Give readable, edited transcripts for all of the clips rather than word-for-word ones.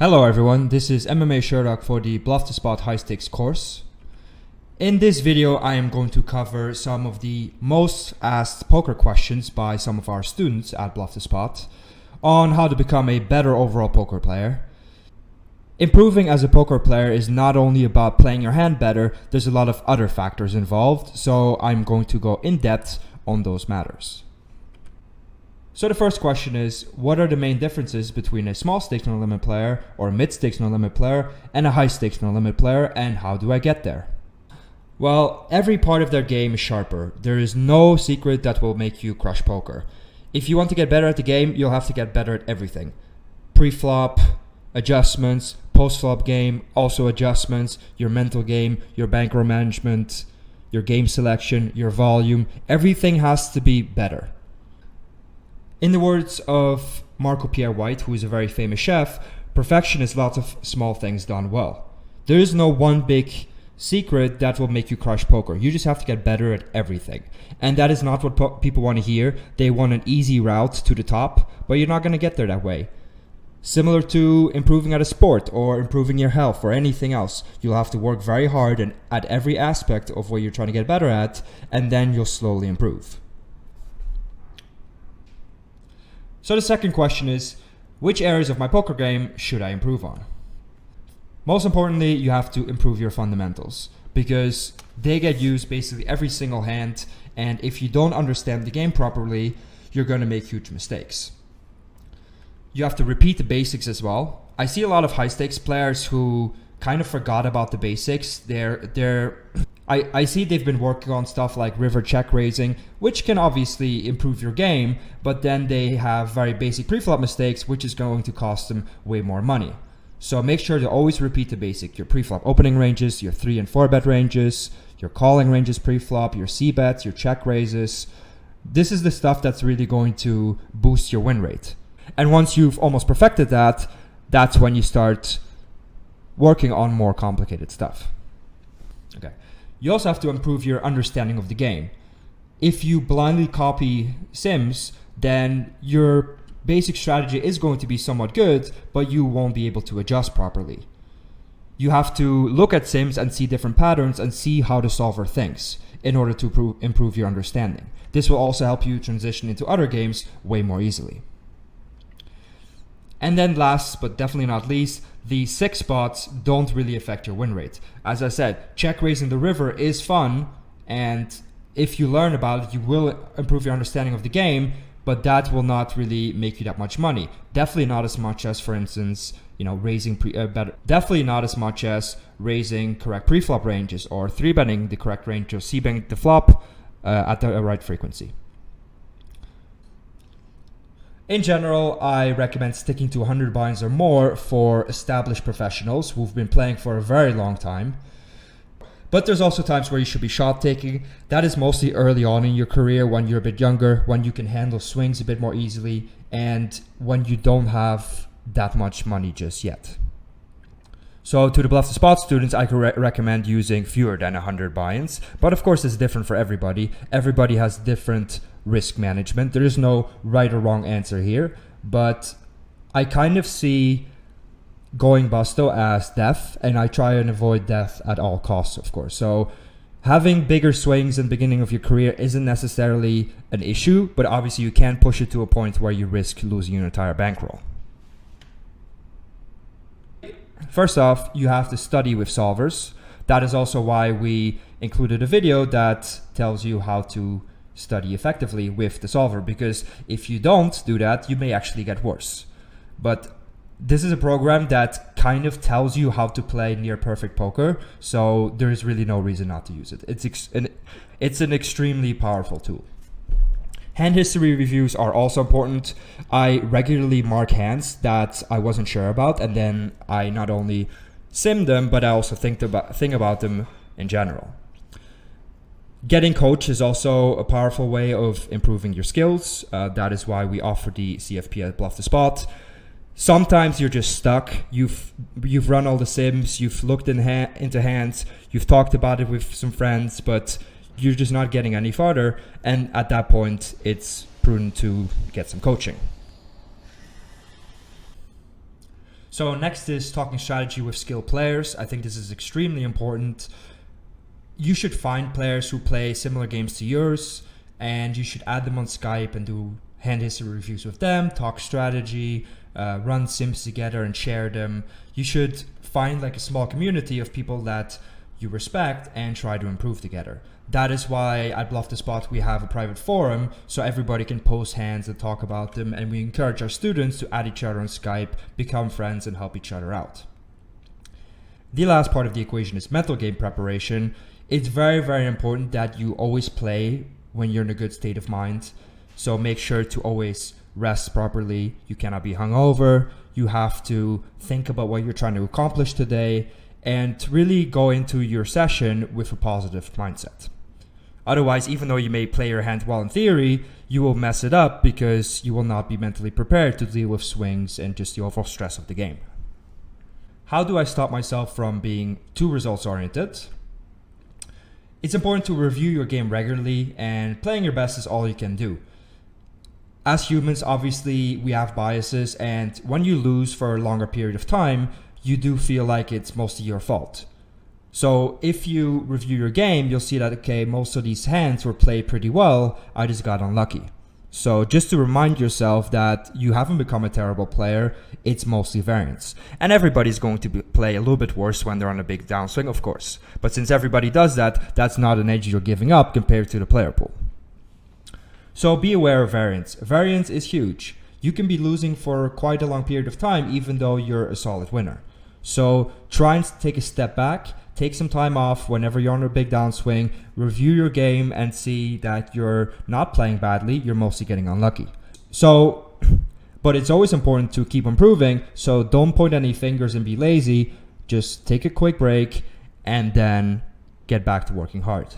Hello everyone, this is MMA Sherlock for the Bluff the Spot High Stakes course. In this video I am going to cover some of the most asked poker questions by some of our students at Bluff the Spot on how to become a better overall poker player. Improving as a poker player is not only about playing your hand better, there's a lot of other factors involved, so I'm going to go in depth on those matters. So the first question is, what are the main differences between a small stakes no limit player or a mid stakes no limit player and a high stakes no limit player, and how do I get there? Well, every part of their game is sharper. There is no secret that will make you crush poker. If you want to get better at the game, you'll have to get better at everything. Pre-flop, adjustments, post-flop game, also adjustments, your mental game, your bankroll management, your game selection, your volume, everything has to be better. In the words of Marco Pierre White, who is a very famous chef, perfection is lots of small things done well. There is no one big secret that will make you crush poker. You just have to get better at everything. And that is not what people want to hear. They want an easy route to the top, but you're not going to get there that way. Similar to improving at a sport or improving your health or anything else, you'll have to work very hard and at every aspect of what you're trying to get better at, and then you'll slowly improve. So the second question is, which areas of my poker game should I improve on? Most importantly, you have to improve your fundamentals because they get used basically every single hand, and if you don't understand the game properly, you're going to make huge mistakes. You have to repeat the basics as well. I see a lot of high stakes players who kind of forgot about the basics. I see they've been working on stuff like river check raising, which can obviously improve your game, but then they have very basic pre-flop mistakes, which is going to cost them way more money. So make sure to always repeat the basic, your pre-flop opening ranges, your 3 and 4 bet ranges, your calling ranges pre-flop, your c-bets, your check raises. This is the stuff that's really going to boost your win rate. And once you've almost perfected that, that's when you start working on more complicated stuff. Okay. You also have to improve your understanding of the game. If you blindly copy sims, then your basic strategy is going to be somewhat good, but you won't be able to adjust properly. You have to look at sims and see different patterns and see how the solver thinks in order to improve your understanding. This will also help you transition into other games way more easily. And then last, but definitely not least, the 6 spots don't really affect your win rate. As I said, check raising the river is fun, and if you learn about it, you will improve your understanding of the game, but that will not really make you that much money. Definitely not as much as, for instance, raising definitely not as much as raising correct pre-flop ranges or 3-betting the correct range or c-betting the flop at the right frequency. In general, I recommend sticking to 100 buy-ins or more for established professionals who've been playing for a very long time. But there's also times where you should be shot taking. That is mostly early on in your career when you're a bit younger, when you can handle swings a bit more easily, and when you don't have that much money just yet. So to the Bluff the Spot students, I could recommend using fewer than 100 buy-ins. But of course, it's different for everybody. Everybody has different risk management. There is no right or wrong answer here, but I kind of see going busto as death, and I try and avoid death at all costs, of course. So having bigger swings in the beginning of your career isn't necessarily an issue, but obviously you can push it to a point where you risk losing your entire bankroll. First off, you have to study with solvers. That is also why we included a video that tells you how to study effectively with the solver, because if you don't do that, you may actually get worse. But this is a program that kind of tells you how to play near perfect poker, so there is really no reason not to use it. It's an extremely powerful tool. Hand history reviews are also important. I regularly mark hands that I wasn't sure about, and then I not only sim them, but I also think about them in general. Getting coach is also a powerful way of improving your skills. That is why we offer the CFP at Bluff the Spot. Sometimes you're just stuck. You've run all the sims, you've looked into hands, you've talked about it with some friends, but you're just not getting any farther. And at that point, it's prudent to get some coaching. So next is talking strategy with skilled players. I think this is extremely important. You should find players who play similar games to yours, and you should add them on Skype and do hand history reviews with them, talk strategy, run sims together and share them. You should find like a small community of people that you respect and try to improve together. That is why at Bluff the Spot we have a private forum so everybody can post hands and talk about them, and we encourage our students to add each other on Skype, become friends and help each other out. The last part of the equation is mental game preparation. It's very, very important that you always play when you're in a good state of mind. So make sure to always rest properly. You cannot be hungover. You have to think about what you're trying to accomplish today and really go into your session with a positive mindset. Otherwise, even though you may play your hand well in theory, you will mess it up because you will not be mentally prepared to deal with swings and just the overall stress of the game. How do I stop myself from being too results oriented? It's important to review your game regularly, and playing your best is all you can do. As humans, obviously, we have biases, and when you lose for a longer period of time, you do feel like it's mostly your fault. So if you review your game, you'll see that, okay, most of these hands were played pretty well, I just got unlucky. So just to remind yourself that you haven't become a terrible player, it's mostly variance. And everybody's going to play a little bit worse when they're on a big downswing, of course. But since everybody does that, that's not an edge you're giving up compared to the player pool. So be aware of variance. Variance is huge. You can be losing for quite a long period of time even though you're a solid winner. So try and take a step back, take some time off whenever you're on a big downswing, review your game and see that you're not playing badly, you're mostly getting unlucky. So, but it's always important to keep improving, so don't point any fingers and be lazy, just take a quick break and then get back to working hard.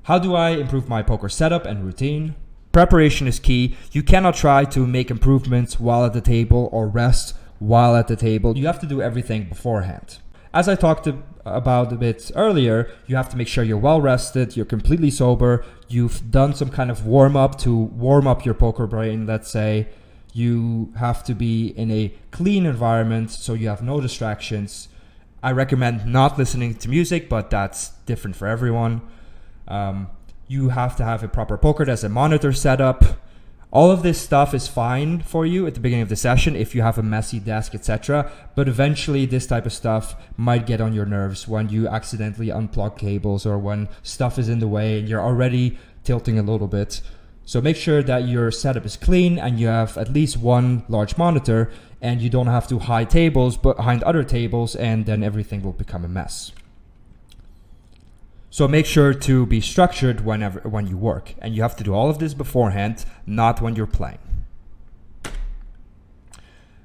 How do I improve my poker setup and routine? Preparation is key. You cannot try to make improvements while at the table or rest while at the table. You have to do everything beforehand. As I talked about a bit earlier, you have to make sure you're well rested, you're completely sober, you've done some kind of warm-up to warm up your poker brain, let's say. You have to be in a clean environment so you have no distractions. I recommend not listening to music, but that's different for everyone. You have to have a proper poker desk, a monitor setup. All of this stuff is fine for you at the beginning of the session if you have a messy desk, etc. But eventually this type of stuff might get on your nerves when you accidentally unplug cables or when stuff is in the way and you're already tilting a little bit. So make sure that your setup is clean and you have at least one large monitor and you don't have to hide tables behind other tables and then everything will become a mess. So make sure to be structured when you work, and you have to do all of this beforehand, not when you're playing.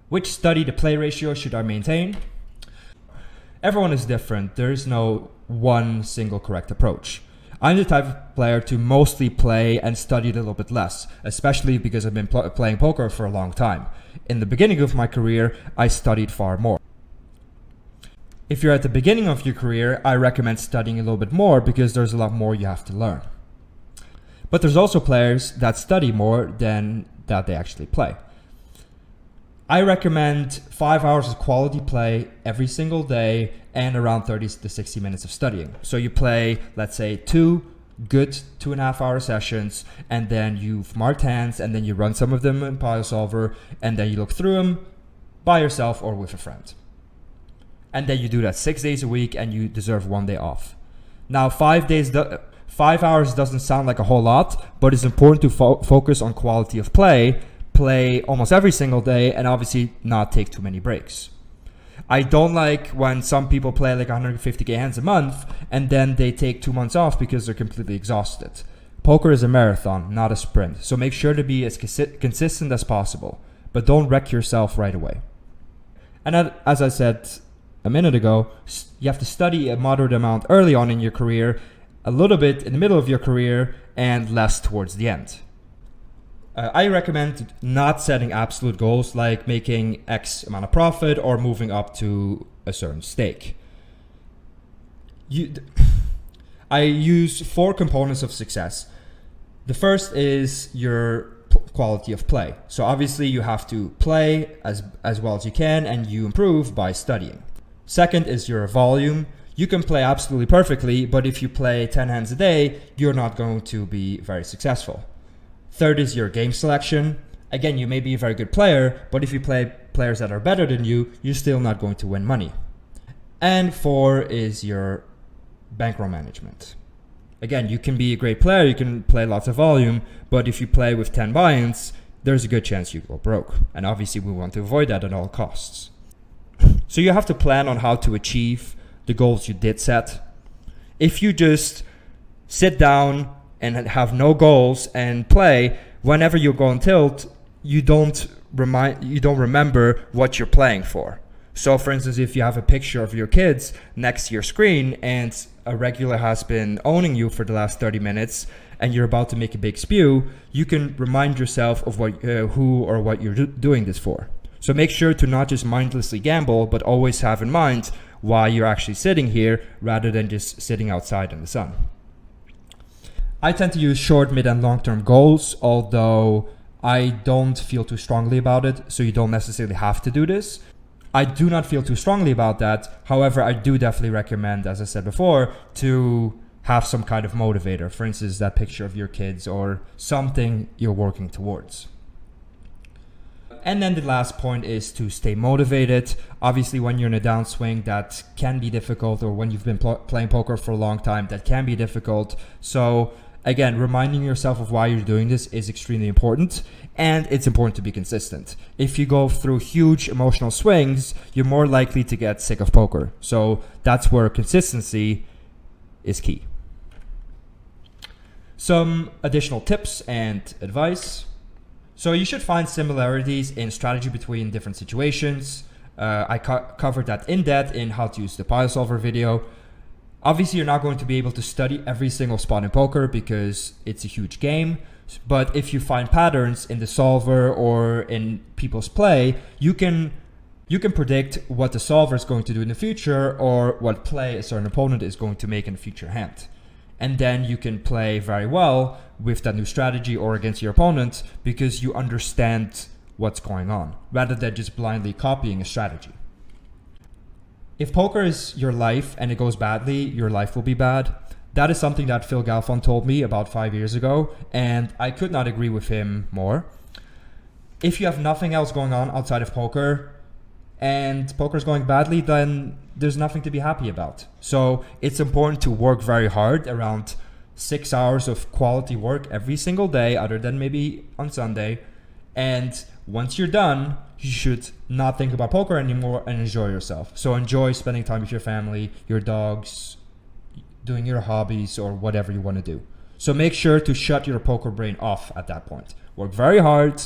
Which study to play ratio should I maintain? Everyone is different. There is no one single correct approach. I'm the type of player to mostly play and study a little bit less, especially because I've been playing poker for a long time. In the beginning of my career, I studied far more. If you're at the beginning of your career, I recommend studying a little bit more because there's a lot more you have to learn. But there's also players that study more than that they actually play. I recommend 5 hours of quality play every single day and around 30 to 60 minutes of studying. So you play, let's say, 2 good 2.5 hour sessions, and then you've marked hands, and then you run some of them in Pile Solver, and then you look through them by yourself or with a friend. And then you do that 6 days a week and you deserve 1 day off. Now 5 hours doesn't sound like a whole lot, but it's important to focus on quality of play almost every single day, and obviously not take too many breaks. I don't like when some people play like 150k hands a month and then they take 2 months off because they're completely exhausted. Poker is a marathon, not a sprint. So make sure to be as consistent as possible, but don't wreck yourself right away. And as I said a minute ago, you have to study a moderate amount early on in your career, a little bit in the middle of your career, and less towards the end. I recommend not setting absolute goals like making X amount of profit or moving up to a certain stake. I use 4 components of success. The first is your quality of play. So obviously you have to play as well as you can, and you improve by studying. Second is your volume. You can play absolutely perfectly, but if you play 10 hands a day, you're not going to be very successful. Third is your game selection. Again, you may be a very good player, but if you play players that are better than you, you're still not going to win money. And 4 is your bankroll management. Again, you can be a great player, you can play lots of volume, but if you play with 10 buy-ins, there's a good chance you go broke. And obviously we want to avoid that at all costs. So you have to plan on how to achieve the goals you did set. If you just sit down and have no goals and play, whenever you go on tilt, you don't remember what you're playing for. So for instance, if you have a picture of your kids next to your screen and a regular has been owning you for the last 30 minutes and you're about to make a big spew, you can remind yourself of who or what you're doing this for. So make sure to not just mindlessly gamble, but always have in mind why you're actually sitting here rather than just sitting outside in the sun. I tend to use short, mid, and long-term goals, although I don't feel too strongly about it, so you don't necessarily have to do this. I do not feel too strongly about that. However, I do definitely recommend, as I said before, to have some kind of motivator. For instance, that picture of your kids or something you're working towards. And then the last point is to stay motivated. Obviously, when you're in a downswing, that can be difficult, or when you've been playing poker for a long time, that can be difficult. So again, reminding yourself of why you're doing this is extremely important, and it's important to be consistent. If you go through huge emotional swings, you're more likely to get sick of poker. So that's where consistency is key. Some additional tips and advice. So you should find similarities in strategy between different situations. I covered that in depth in how to use the pile solver video. Obviously, you're not going to be able to study every single spot in poker because it's a huge game. But if you find patterns in the solver or in people's play, you can predict what the solver is going to do in the future or what play a certain opponent is going to make in a future hand. And then you can play very well with that new strategy or against your opponent because you understand what's going on rather than just blindly copying a strategy. If poker is your life and it goes badly, your life will be bad. That is something that Phil Galfond told me about 5 years ago, and I could not agree with him more. If you have nothing else going on outside of poker and poker is going badly, then there's nothing to be happy about. So it's important to work very hard, around 6 hours of quality work every single day, other than maybe on Sunday. And once you're done, you should not think about poker anymore and enjoy yourself. So enjoy spending time with your family, your dogs, doing your hobbies, or whatever you want to do. So make sure to shut your poker brain off at that point. Work very hard,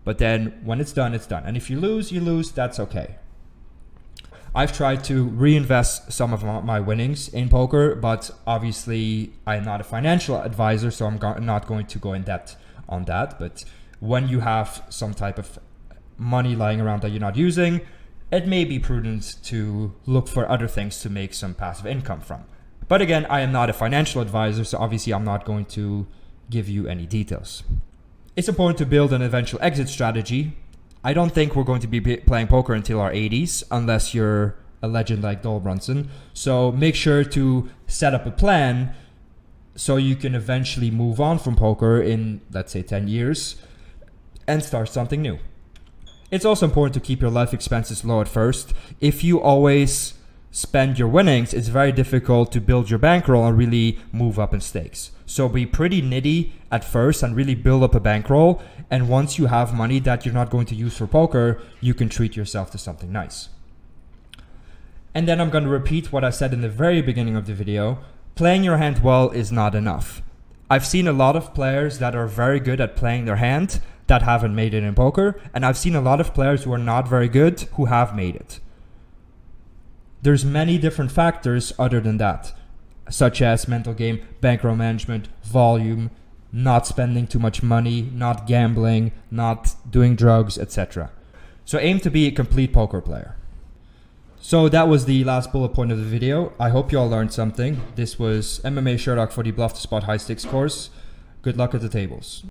but then when it's done, it's done. And if you lose, you lose, that's okay. I've tried to reinvest some of my winnings in poker, but obviously I'm not a financial advisor, so I'm not going to go in depth on that. But when you have some type of money lying around that you're not using, it may be prudent to look for other things to make some passive income from. But again, I am not a financial advisor, so obviously I'm not going to give you any details. It's important to build an eventual exit strategy. I don't think we're going to be playing poker until our 80s, unless you're a legend like Doyle Brunson. So make sure to set up a plan so you can eventually move on from poker in, let's say, 10 years and start something new. It's also important to keep your life expenses low at first. If you always spend your winnings, it's very difficult to build your bankroll and really move up in stakes. So be pretty nitty at first and really build up a bankroll. And once you have money that you're not going to use for poker, you can treat yourself to something nice. And then I'm going to repeat what I said in the very beginning of the video. Playing your hand well is not enough. I've seen a lot of players that are very good at playing their hand that haven't made it in poker. And I've seen a lot of players who are not very good who have made it. There's many different factors other than that, such as mental game, bankroll management, volume, not spending too much money, not gambling, not doing drugs, etc. So aim to be a complete poker player. So that was the last bullet point of the video. I hope you all learned something. This was MMA Sherlock for the Bluff to Spot High Stakes course. Good luck at the tables.